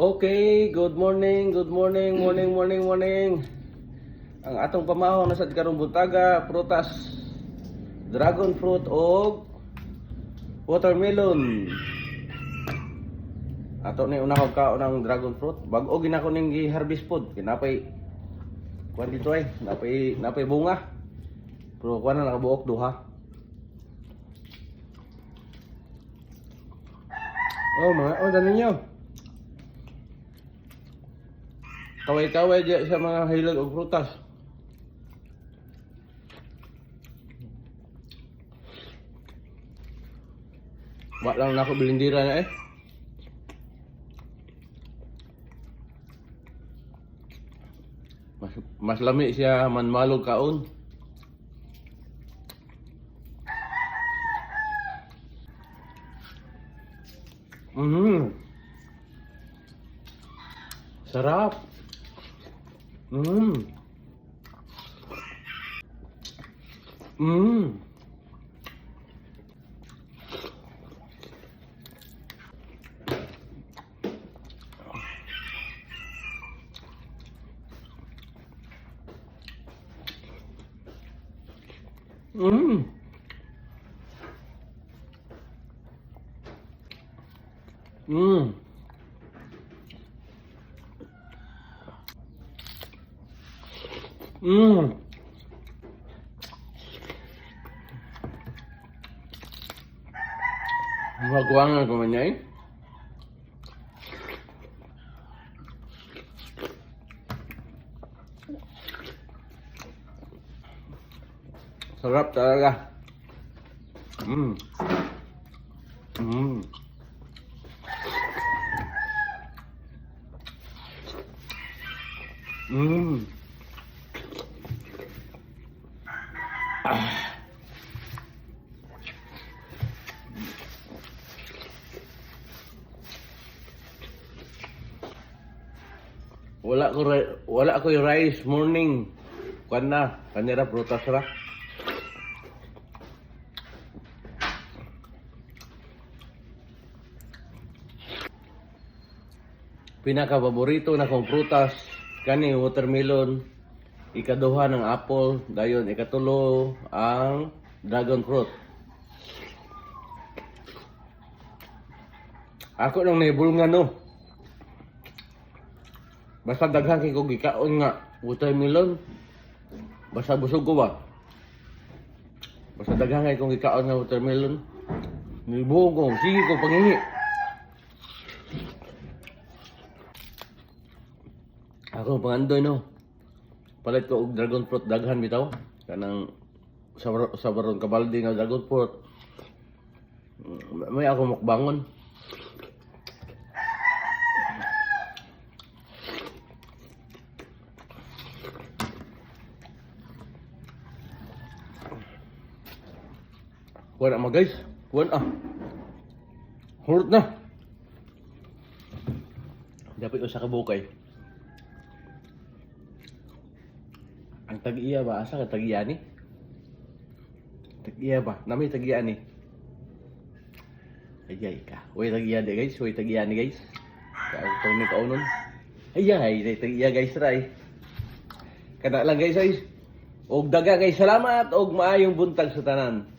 Okay, good morning, morning. Ang atong pamahon na sa karong buntaga, prutas, dragon fruit o watermelon. Ato ni una kog kaon ng dragon fruit, bag-o ginako ning gi-harvest pod, kinapay kuan dito ay, napay bunga. Pero kuan na nakabuok duha. Dali nyo. Kaway-kaway diya sa mga hilag og prutas. Wa lang nako bilindira na eh. Mas lami siya manmalog kaon. Sarap. Mm. Mm. Mm. Mm. Mm. Magwangan ko man niya eh. Sarap talaga. Mm. Mm. Mm. Wala ko yung rice morning. Kuan na, kanira prutas ra. Pinaka paborito na kong prutas kani watermelon, ikaduha ng apple, dayon ikatulo ang dragon fruit. Ako nang naibulngan no. Basta daghan kay ko gikaon nga watermelon. Basta busog ko ba? Basta daghan kay kong gikaon nga watermelon. Nibuong ko, sige ko pangingi. Ako pangandoy no. Palit ko og dragon fruit daghan bitaw. Kanang sabaron kabaldi nga dragon fruit. May ako mukbangon. Kuha na guys. Kuha na. Hurot na. Dapat usa ka bukay. Ang tag-iya ba? Asa ka tag-iya ni? Tag-iya ba? Nami tag-iya ni. Ayay ka. Uy tag-iya di guys. Uy tag-iya ni guys. Kaya ni kaunon. Ayay, tag-iya guys ray. Kada lang guys ay. Og daga guys, salamat og maayong buntag sa tanan.